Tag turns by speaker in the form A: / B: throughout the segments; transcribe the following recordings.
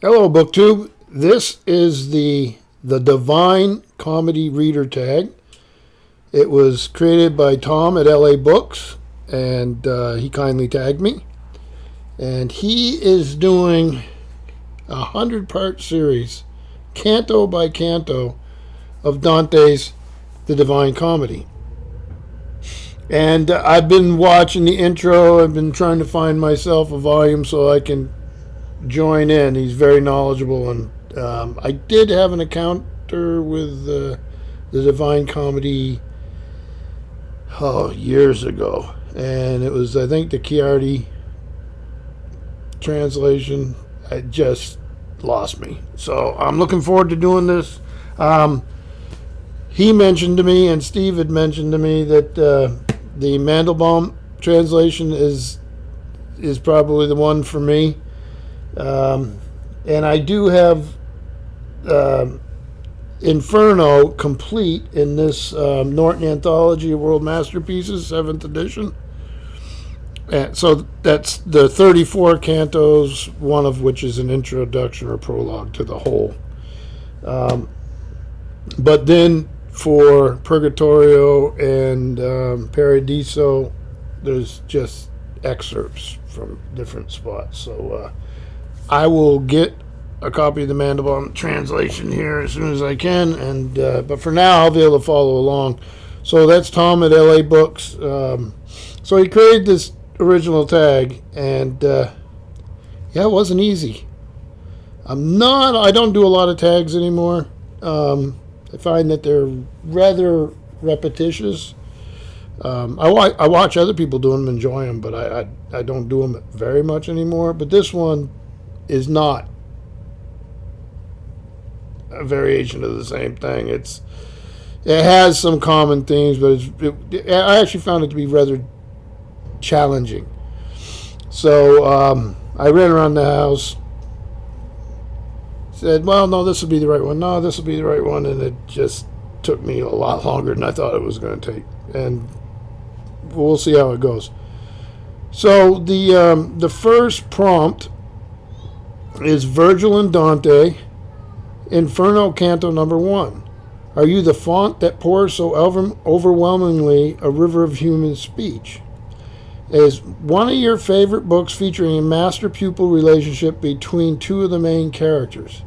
A: Hello, BookTube. This is the Divine Comedy Reader Tag. It was created by Tom at LA Books, and he kindly tagged me. And he is doing a 100-part series, canto by canto, of Dante's The Divine Comedy. And I've been watching the intro. I've been trying to find myself a volume so I can join in. He's very knowledgeable, and I did have an encounter with the Divine Comedy years ago, and it was, I think, the Chiardi translation. It just lost me, so I'm looking forward to doing this. He mentioned to me, and Steve had mentioned to me, that the Mandelbaum translation is probably the one for me. And I do have Inferno complete in this Norton Anthology of World Masterpieces, 7th edition. And so that's the 34 cantos, one of which is an introduction or prologue to the whole. But then for Purgatorio and Paradiso, there's just excerpts from different spots. So I will get a copy of the Mandelbaum translation here as soon as I can, and but for now I'll be able to follow along. So that's Tom at LA Books. So he created this original tag, and yeah, it wasn't easy. I don't do a lot of tags anymore. I find that they're rather repetitious. I watch other people do them, enjoy them, but I don't do them very much anymore. But this one is not a variation of the same thing. It has some common themes, but I actually found it to be rather challenging. So I ran around the house, said, well, no, this will be the right one. No, this will be the right one. And it just took me a lot longer than I thought it was going to take. And we'll see how it goes. So the first prompt is Virgil and Dante, Inferno Canto I. Are you the font that pours so overwhelmingly a river of human speech? Is one of your favorite books featuring a master-pupil relationship between two of the main characters?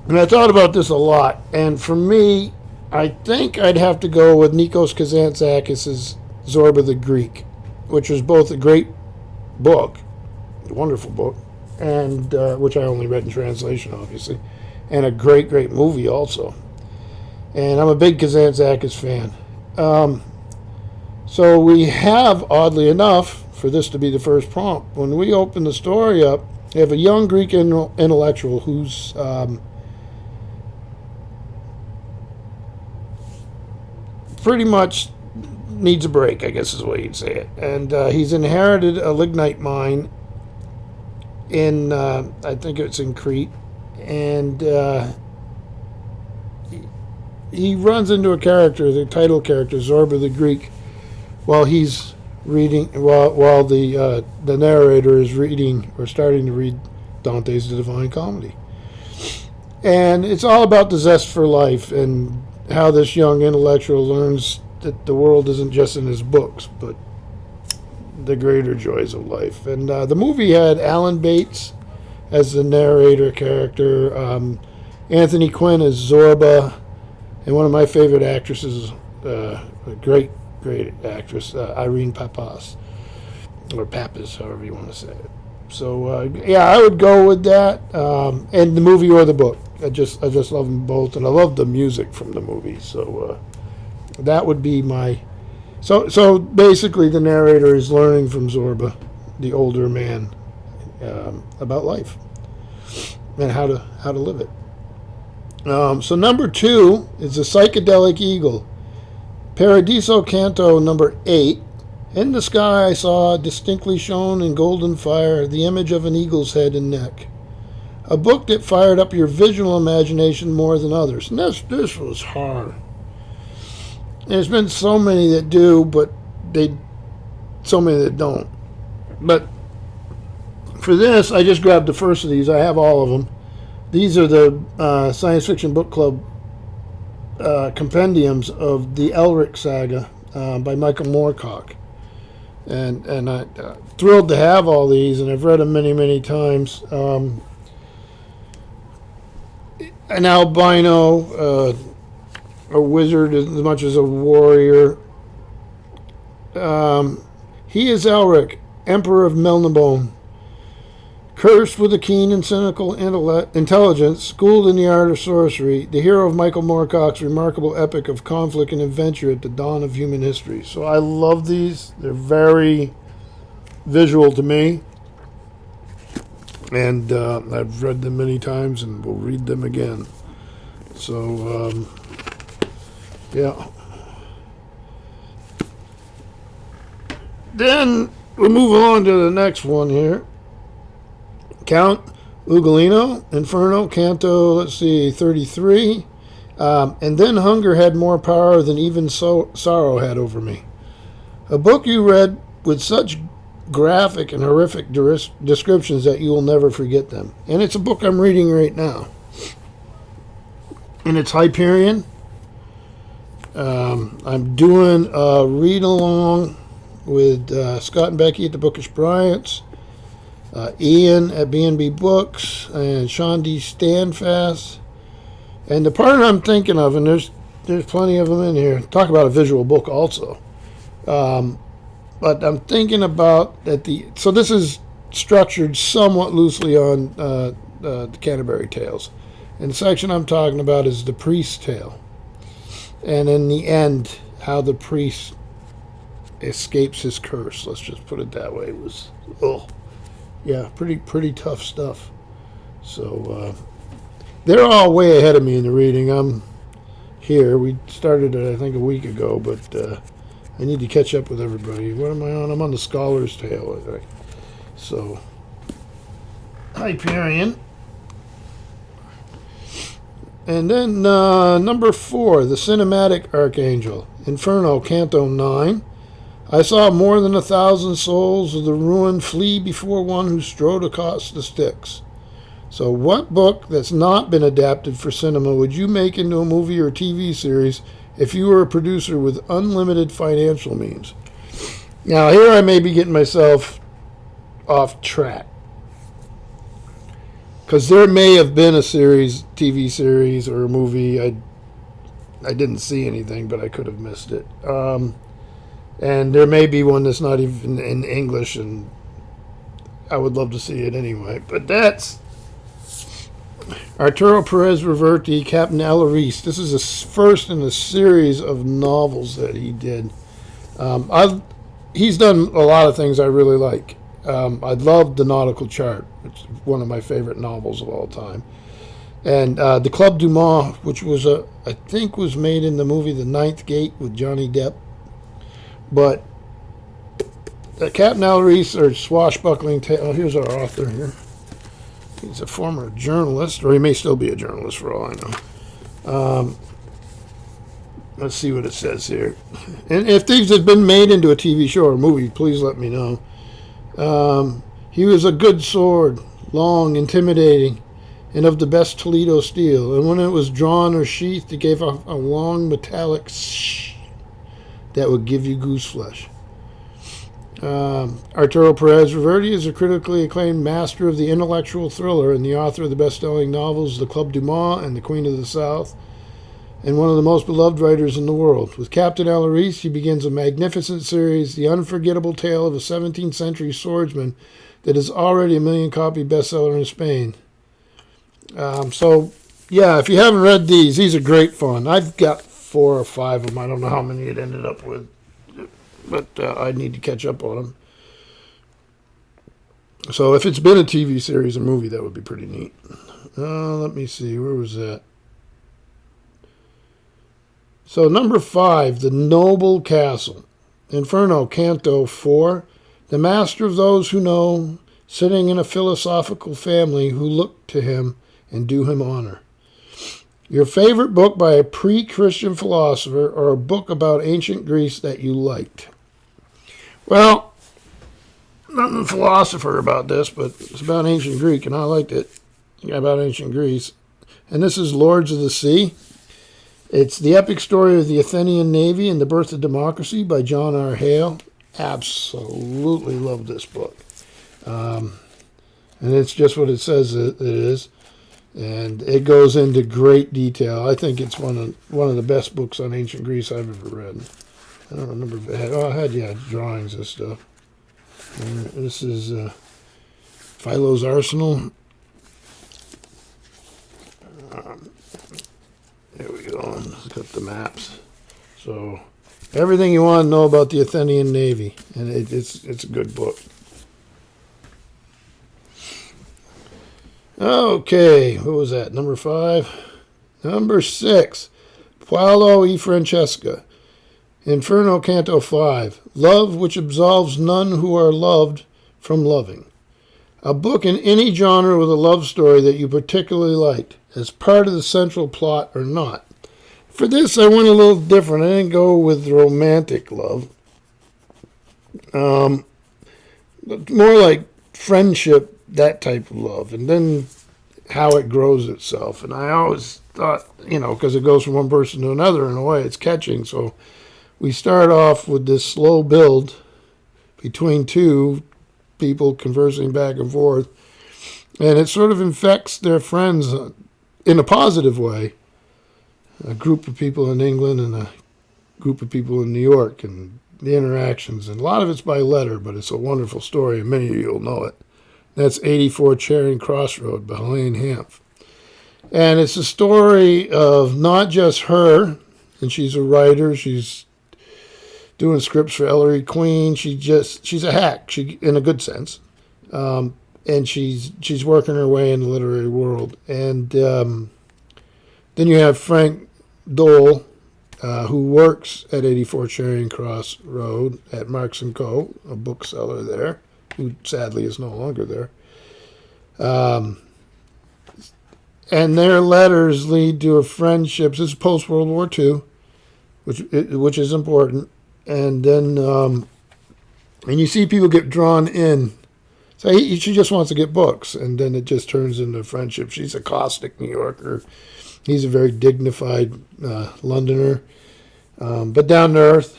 A: And I thought about this a lot, and for me, I think I'd have to go with Nikos Kazantzakis' Zorba the Greek, which was both a great book, a wonderful book, and which I only read in translation, obviously, and a great movie also. And I'm a big Kazantzakis fan. So we have, oddly enough, for this to be the first prompt, when we open the story up, we have a young Greek intellectual who's pretty much needs a break, I guess is the way you'd say it. And he's inherited a lignite mine in, I think it's in Crete, and he runs into a character, the title character, Zorba the Greek, while he's reading, while the narrator is reading or starting to read Dante's The Divine Comedy. And it's all about the zest for life and how this young intellectual learns that the world isn't just in his books, but the greater joys of life. And the movie had Alan Bates as the narrator character, Anthony Quinn as Zorba, and one of my favorite actresses, a great actress, Irene Papas, or Pappas, however you want to say it. So yeah, I would go with that, and the movie or the book. I just love them both, and I love the music from the movie. So that would be my. So basically, the narrator is learning from Zorba, the older man, about life and how to live it. So number 2 is the Psychedelic Eagle, Paradiso Canto VIII. In the sky I saw, distinctly shown in golden fire, the image of an eagle's head and neck. A book that fired up your visual imagination more than others. And this was hard. And there's been so many that do, but so many that don't. But For this, I just grabbed the first of these. I have all of them. These are the Science Fiction Book Club compendiums of the Elric saga by Michael Moorcock. And I'm thrilled to have all these, and I've read them many, many times. An albino, a wizard as much as a warrior. He is Elric, Emperor of Melniboné, cursed with a keen and cynical intelligence, schooled in the art of sorcery, the hero of Michael Moorcock's remarkable epic of conflict and adventure at the dawn of human history. So I love these. They're very visual to me. And I've read them many times and will read them again. So, yeah. Then we'll move on to the next one here. Count Ugolino, Inferno Canto, XXXIII. And then hunger had more power than even sorrow had over me. A book you read with such graphic and horrific descriptions that you will never forget them. And it's a book I'm reading right now. And it's Hyperion. I'm doing a read-along with Scott and Becky at the Bookish Bryants, Ian at B&B Books, and Sean D. Standfast. And the part I'm thinking of, and there's plenty of them in here, talk about a visual book also. But I'm thinking about so this is structured somewhat loosely on the Canterbury Tales. And the section I'm talking about is the priest's tale. And in the end, how the priest escapes his curse. Let's just put it that way. It was, pretty tough stuff. So they're all way ahead of me in the reading. I'm here. We started it, I think, a week ago, but I need to catch up with everybody. What am I on? I'm on the Scholar's Tale, I think. So, Hyperion. And then number 4, the Cinematic Archangel, Inferno Canto IX. I saw more than 1,000 souls of the ruin flee before one who strode across the Styx. So what book that's not been adapted for cinema would you make into a movie or TV series if you were a producer with unlimited financial means? Now, here I may be getting myself off track, because there may have been a series, TV series, or a movie. I didn't see anything, but I could have missed it. And there may be one that's not even in English, and I would love to see it anyway. But that's Arturo Perez Reverte, Captain Alaris. This is the first in a series of novels that he did. He's done a lot of things I really like. I love The Nautical Chart. It's one of my favorite novels of all time. And The Club du Mans, which was I think was made in the movie The Ninth Gate with Johnny Depp. But Captain Alaris, or Swashbuckling Tale. Oh, here's our author here. He's a former journalist, or he may still be a journalist for all I know. Let's see what it says here. And if these have been made into a TV show or movie, please let me know. He was a good sword, long, intimidating, and of the best Toledo steel. And when it was drawn or sheathed, it gave off a long metallic shh that would give you goose flesh. Arturo Perez Reverte is a critically acclaimed master of the intellectual thriller and the author of the best-selling novels The Club du Mans and The Queen of the South, and one of the most beloved writers in the world. With Captain Alaris, he begins a magnificent series, the unforgettable tale of a 17th century swordsman that is already a million-copy bestseller in Spain. So, yeah, if you haven't read these are great fun. I've got 4 or 5 of them. I don't know how many it ended up with, but I need to catch up on them. So if it's been a TV series or movie, that would be pretty neat. Let me see. Where was that? So number 5, The Noble Castle. Inferno Canto IV. The master of those who know, sitting in a philosophical family who look to him and do him honor. Your favorite book by a pre-Christian philosopher, or a book about ancient Greece that you liked? Well, I'm a philosopher about this, but it's about ancient Greek, and I liked it. About ancient Greece. And this is Lords of the Sea. It's the epic story of the Athenian Navy and the birth of democracy by John R. Hale. Absolutely love this book. And it's just what it says it is. And it goes into great detail. I think it's one of the best books on ancient Greece I've ever read. I don't remember if it had, drawings and stuff. This is Philo's Arsenal. There we go. Let's got the maps. So everything you want to know about the Athenian Navy, and it's a good book. Okay, what was that? Number 5. Number 6, Paolo e Francesca. Inferno Canto V. Love which absolves none who are loved from loving. A book in any genre with a love story that you particularly liked, as part of the central plot or not. For this, I went a little different. I didn't go with romantic love. More like friendship, that type of love, and then how it grows itself. And I always thought, because it goes from one person to another in a way, it's catching. So we start off with this slow build between two people conversing back and forth, and it sort of infects their friends in a positive way. A group of people in England and a group of people in New York, and the interactions. And a lot of it's by letter, but it's a wonderful story, and many of you will know it. That's 84 Charing Cross Road by Helene Hanff. And it's a story of not just her, and she's a writer, she's doing scripts for Ellery Queen, she's a hack, in a good sense. And she's working her way in the literary world. And then you have Frank Dole, who works at 84 Charing Cross Road at Marks & Co., a bookseller there, who sadly is no longer there. And their letters lead to a friendship. This is post-World War II, which is important. And then and you see people get drawn in. So she just wants to get books, and then it just turns into friendship. She's a caustic New Yorker. He's a very dignified Londoner, but down to earth.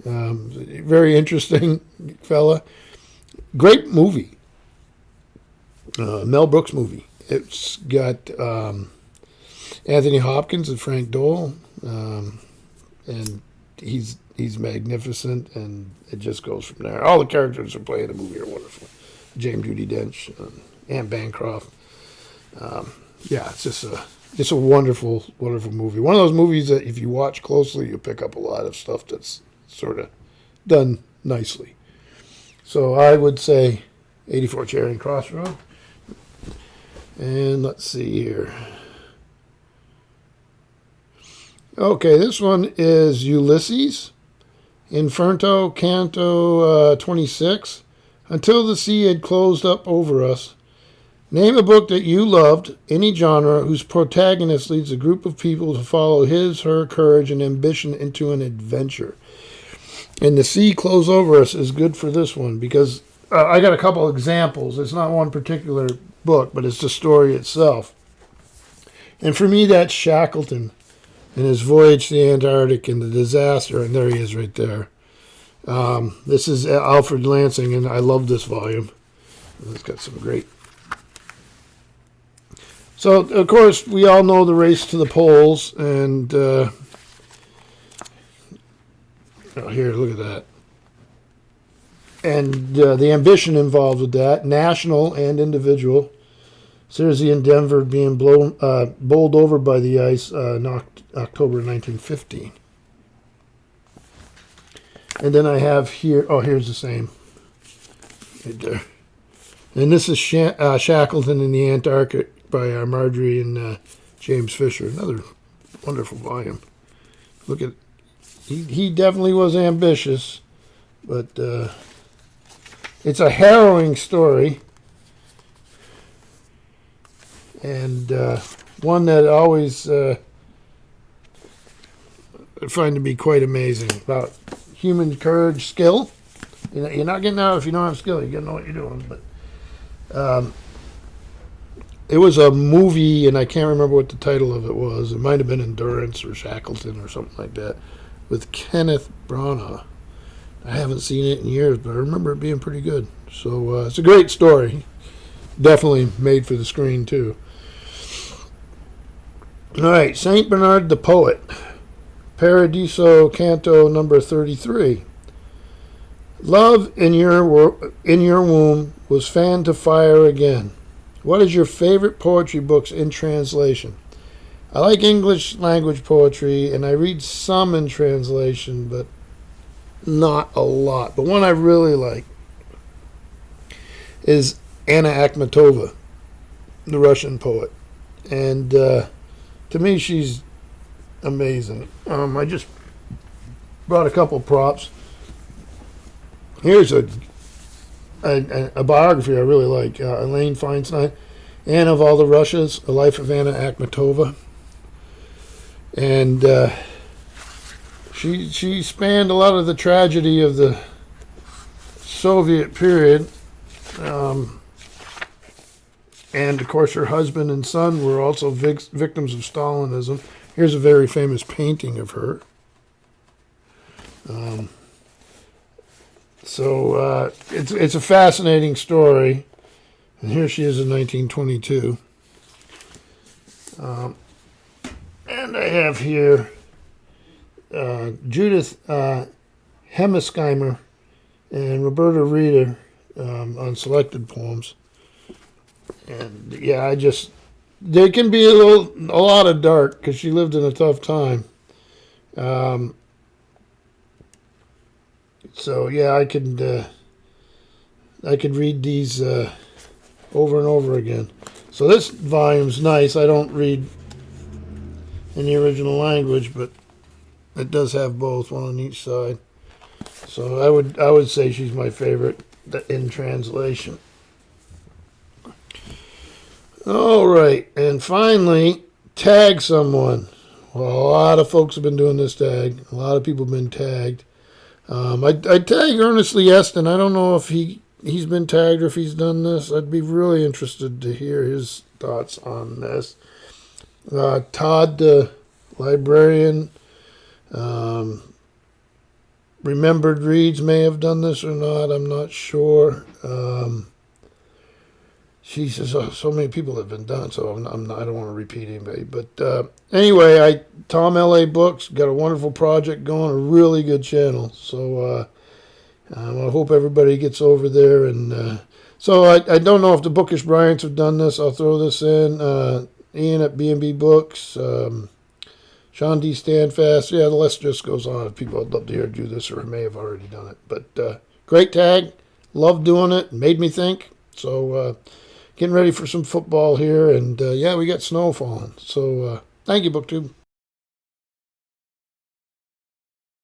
A: Very interesting fella. Great movie. Mel Brooks movie. It's got Anthony Hopkins and Frank Dole, and he's magnificent, and it just goes from there. All the characters who play in the movie are wonderful. James Judi Dench, Anne Bancroft. It's just a wonderful, wonderful movie. One of those movies that if you watch closely, you pick up a lot of stuff that's sort of done nicely. So I would say 84 Charing Cross Road. And let's see here. Okay, this one is Ulysses, Inferno Canto XXXIII. Until the sea had closed up over us. Name a book that you loved, any genre, whose protagonist leads a group of people to follow his, her courage and ambition into an adventure. And the sea closed over us is good for this one, because I got a couple examples. It's not one particular book, but it's the story itself. And for me, that's Shackleton and his voyage to the Antarctic and the disaster. And there he is right there. This is Alfred Lansing, and I love this volume. It's got some great... So, of course, we all know the race to the poles, and here, look at that. And the ambition involved with that, national and individual. So there's the Endeavour being bowled over by the ice in October 1915. And then I have here, here's the same. Right there. And this is Shackleton in the Antarctic by Marjorie and James Fisher. Another wonderful volume. Look at, he definitely was ambitious, but it's a harrowing story. And one that I always find to be quite amazing about human courage, skill, You're not getting out if you don't have skill. You got to know what you're doing. But it was a movie, and I can't remember what the title of it was. It might have been Endurance or Shackleton or something like that, with Kenneth Branagh. I haven't seen it in years, but I remember it being pretty good. So it's a great story. Definitely made for the screen, too. All right, Saint Bernard the Poet. Paradiso Canto number 33. Love in your womb was fanned to fire again. What is your favorite poetry books in translation? I like English language poetry, and I read some in translation, but not a lot. But one I really like is Anna Akhmatova, the Russian poet. And to me, she's amazing. I just brought a couple props. Here's a biography I really like. Elaine Feinstein, Anne of All the Russias, A Life of Anna Akhmatova. And she spanned a lot of the tragedy of the Soviet period. And, of course, her husband and son were also victims of Stalinism. Here's a very famous painting of her. So it's a fascinating story. And here she is in 1922. And I have here Judith Hemmersheimer and Roberta Reeder on selected poems. And yeah, they can be a lot of dark because she lived in a tough time. So yeah, I could read these over and over again. So this volume's nice. I don't read in the original language, but it does have both, one on each side. So I would say she's my favorite in translation. All right, and finally, tag someone. Well, a lot of folks have been doing this tag. A lot of people have been tagged. I tag Ernestly Eston. I don't know if he's been tagged or if he's done this. I'd be really interested to hear his thoughts on this. Todd, the librarian, Remembered Reads may have done this or not. I'm not sure. Jesus, so many people have been done, so I don't want to repeat anybody. But anyway, Tom L.A. Books got a wonderful project going, a really good channel. So I hope everybody gets over there. And so I don't know if the Bookish Bryants have done this. I'll throw this in. Ian at B&B Books, Sean D. Standfast. Yeah, the list just goes on. If people would love to hear do this or may have already done it. But great tag. Love doing it. Made me think. So getting ready for some football here. And yeah, we got snow falling. So thank you, BookTube.